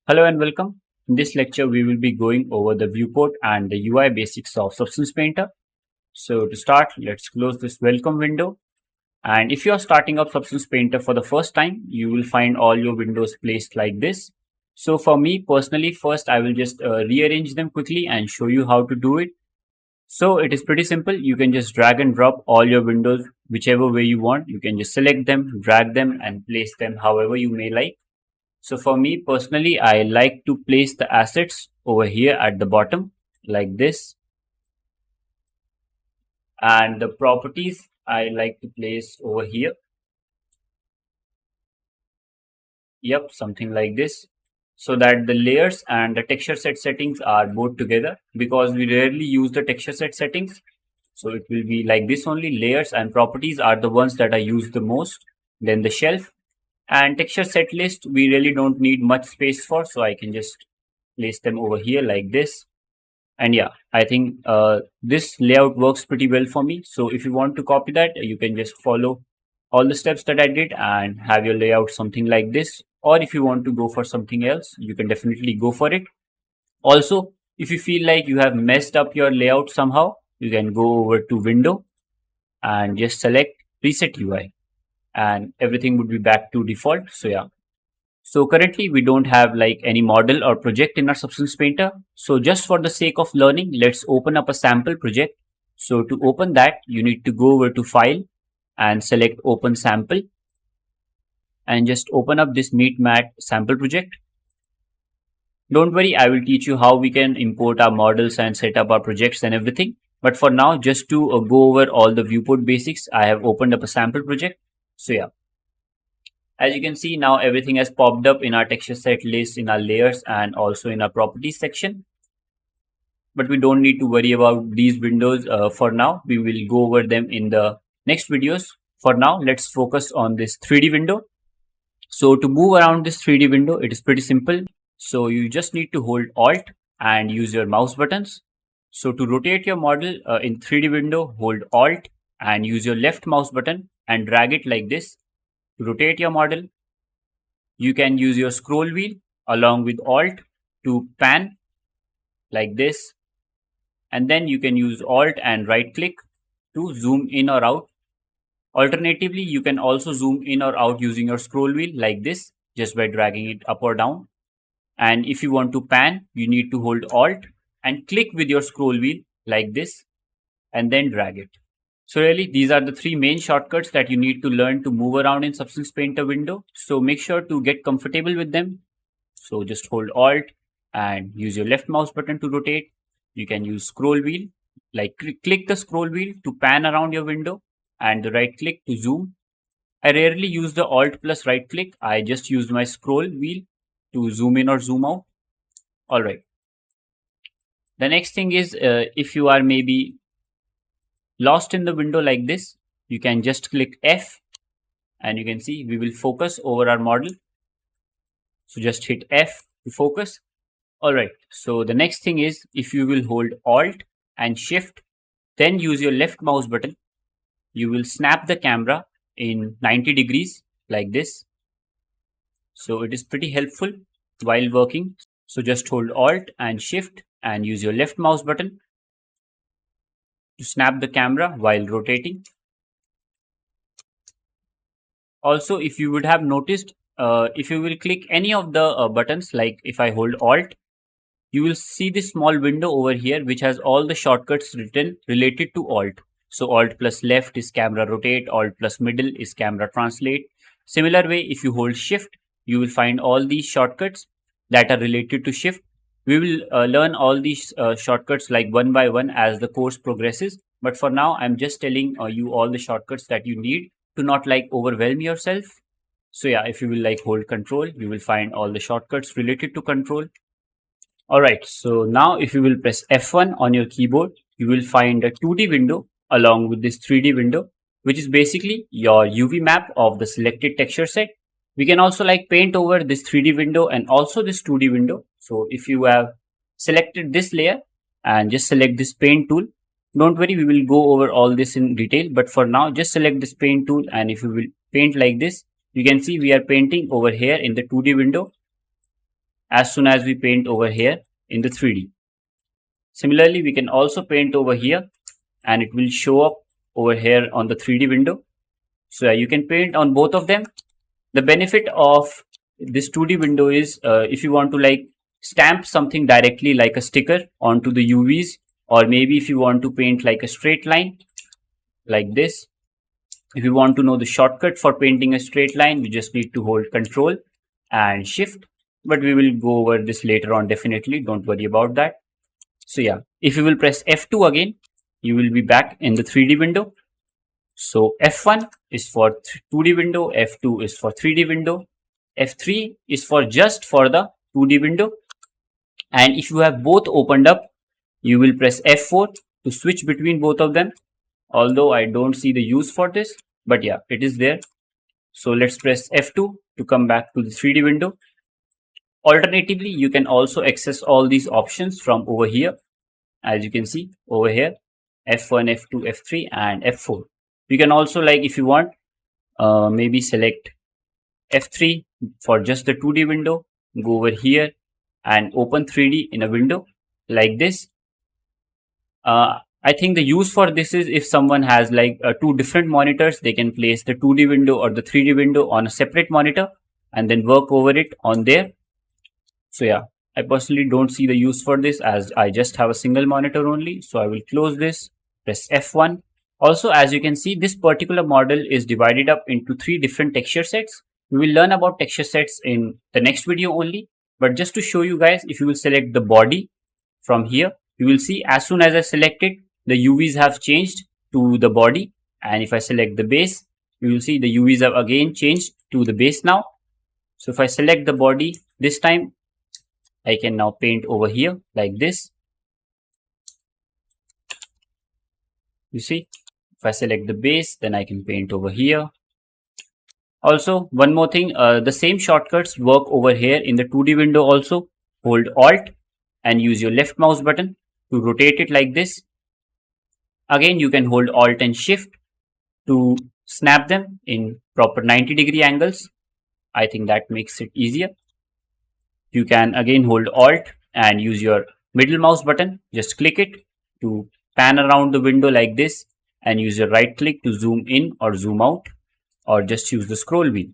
Hello and welcome. In this lecture, we will be going over the viewport and the UI basics of Substance Painter. So to start, let's close this welcome window. And if you are starting up Substance Painter for the first time, you will find all your windows placed like this. So for me personally, first I will just rearrange them quickly and show you how to do it. So it is pretty simple. You can just drag and drop all your windows whichever way you want. You can just select them, drag them and place them however you may like. So for me personally, I like to place the assets over here at the bottom like this. And the properties I like to place over here. Yep, something like this. So that the layers and the texture set settings are both together, because we rarely use the texture set settings. So it will be like this only. Layers and properties are the ones that I use the most. Then the shelf and texture set list, we really don't need much space for. So I can just place them over here like this. And yeah, I think this layout works pretty well for me. So if you want to copy that, you can just follow all the steps that I did and have your layout something like this. Or if you want to go for something else, you can definitely go for it. Also, if you feel like you have messed up your layout somehow, you can go over to window and just select reset UI and everything would be back to default. So yeah. So currently we don't have like any model or project in our Substance Painter. So just for the sake of learning, let's open up a sample project. So to open that, you need to go over to File and select Open Sample and just open up this Meet Mat sample project. Don't worry, I will teach you how we can import our models and set up our projects and everything. But for now, just to go over all the viewport basics, I have opened up a sample project. So yeah. As you can see now, everything has popped up in our texture set list, in our layers and also in our properties section. But we don't need to worry about these windows for now. We will go over them in the next videos. For now, let's focus on this 3D window. So to move around this 3D window, it is pretty simple. So you just need to hold Alt and use your mouse buttons. So to rotate your model in 3D window, hold Alt and use your left mouse button and drag it like this. To rotate your model, you can use your scroll wheel along with Alt to pan like this. And then you can use Alt and right click to zoom in or out. Alternatively, you can also zoom in or out using your scroll wheel like this, just by dragging it up or down. And if you want to pan, you need to hold Alt and click with your scroll wheel like this and then drag it. So really, these are the three main shortcuts that you need to learn to move around in Substance Painter window. So make sure to get comfortable with them. So just hold Alt and use your left mouse button to rotate. You can use scroll wheel, like click the scroll wheel to pan around your window and the right click to zoom. I rarely use the Alt plus right click. I just use my scroll wheel to zoom in or zoom out. Alright. The next thing is if you are maybe lost in the window like this, you can just click F and you can see we will focus over our model. So just hit F to focus. Alright, so the next thing is if you will hold Alt and Shift, then use your left mouse button, you will snap the camera in 90 degrees like this. So it is pretty helpful while working. So just hold Alt and Shift and use your left mouse button to snap the camera while rotating. Also, if you would have noticed, if you will click any of the buttons, like if I hold Alt, you will see this small window over here which has all the shortcuts written related to Alt. So Alt plus left is camera rotate, Alt plus middle is camera translate. Similar way, if you hold Shift, you will find all these shortcuts that are related to Shift. We will learn all these shortcuts like one by one as the course progresses. But for now, I'm just telling you all the shortcuts that you need to not like overwhelm yourself. So yeah, if you will like hold Control, you will find all the shortcuts related to Control. Alright, so now if you will press F1 on your keyboard, you will find a 2D window along with this 3D window, which is basically your UV map of the selected texture set. We can also like paint over this 3D window and also this 2D window. So if you have selected this layer and just select this paint tool, don't worry, we will go over all this in detail. But for now, just select this paint tool and if you will paint like this, you can see we are painting over here in the 2D window. as soon as we paint over here in the 3D. Similarly, we can also paint over here and it will show up over here on the 3D window. So you can paint on both of them. The benefit of this 2D window is if you want to like stamp something directly like a sticker onto the UVs, or maybe if you want to paint like a straight line like this. If you want to know the shortcut for painting a straight line, you just need to hold Control and Shift. But we will go over this later on definitely. Don't worry about that. So yeah, if you will press F2 again, you will be back in the 3D window. So F1 is for 2D window, F2 is for 3D window, F3 is for just for the 2D window. And if you have both opened up, you will press F4 to switch between both of them. Although I don't see the use for this, but yeah, it is there. So let's press F2 to come back to the 3D window. Alternatively, you can also access all these options from over here. As you can see over here, F1, F2, F3 and F4. You can also, like, if you want, maybe select F3 for just the 2D window, go over here and open 3D in a window like this. I think the use for this is if someone has like two different monitors, they can place the 2D window or the 3D window on a separate monitor and then work over it on there. So yeah, I personally don't see the use for this as I just have a single monitor only. So I will close this, press F1. Also, as you can see, this particular model is divided up into 3 different texture sets. We will learn about texture sets in the next video only. But just to show you guys, if you will select the body from here, you will see as soon as I select it, the UVs have changed to the body. And if I select the base, you will see the UVs have again changed to the base now. So if I select the body this time, I can now paint over here like this. You see, if I select the base, then I can paint over here. Also, one more thing, the same shortcuts work over here in the 2D window also. Hold Alt and use your left mouse button to rotate it like this. Again, you can hold Alt and Shift to snap them in proper 90-degree angles. I think that makes it easier. You can again hold Alt and use your middle mouse button. Just click it to pan around the window like this and use your right click to zoom in or zoom out, or just use the scroll wheel.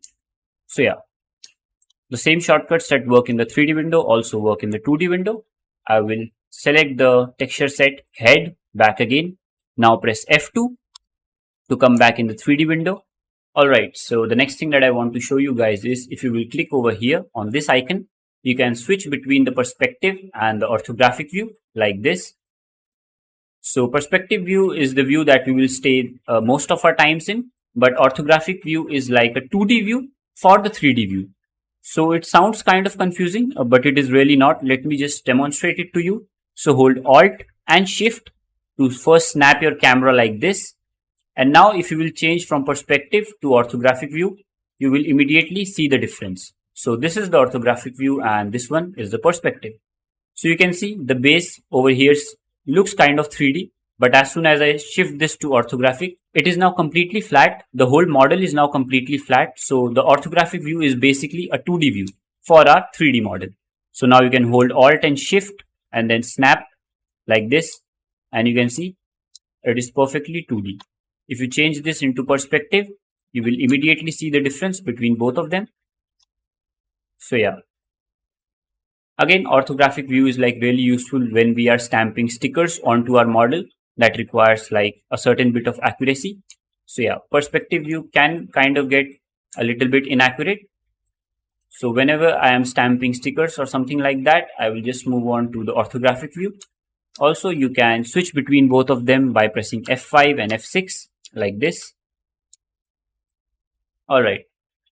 So yeah, the same shortcuts that work in the 3D window also work in the 2D window. I will select the texture set head back again. Now press F2 to come back in the 3D window. Alright, so the next thing that I want to show you guys is if you will click over here on this icon, you can switch between the perspective and the orthographic view like this. So perspective view is the view that we will stay most of our times in, but orthographic view is like a 2D view for the 3D view. So it sounds kind of confusing, but it is really not. Let me just demonstrate it to you. So hold Alt and Shift to first snap your camera like this. And now if you will change from perspective to orthographic view, you will immediately see the difference. So this is the orthographic view and this one is the perspective. So you can see the base over here looks kind of 3D, but as soon as I shift this to orthographic, it is now completely flat. The whole model is now completely flat. So the orthographic view is basically a 2D view for our 3D model. So now you can hold Alt and Shift and then snap like this, and you can see it is perfectly 2D. If you change this into perspective, you will immediately see the difference between both of them. So yeah, again, orthographic view is like really useful when we are stamping stickers onto our model that requires like a certain bit of accuracy. So yeah, perspective view can kind of get a little bit inaccurate. So whenever I am stamping stickers or something like that, I will just move on to the orthographic view. Also, you can switch between both of them by pressing F5 and F6 like this. Alright,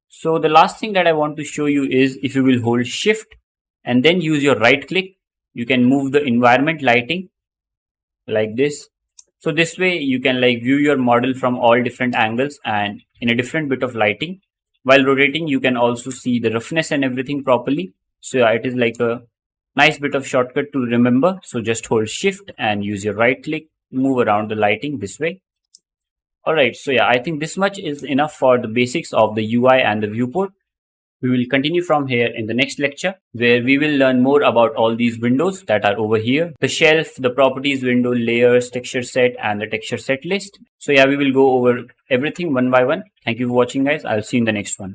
so the last thing that I want to show you is if you will hold Shift and then use your right click, you can move the environment lighting like this. So this way you can like view your model from all different angles and in a different bit of lighting. While rotating, you can also see the roughness and everything properly. So yeah, it is like a nice bit of shortcut to remember. So just hold Shift and use your right click, move around the lighting this way. Alright, so yeah, I think this much is enough for the basics of the UI and the viewport. We will continue from here in the next lecture, where we will learn more about all these windows that are over here. The shelf, the properties window, layers, texture set, and the texture set list. So yeah, we will go over everything one by one. Thank you for watching, guys. I'll see you in the next one.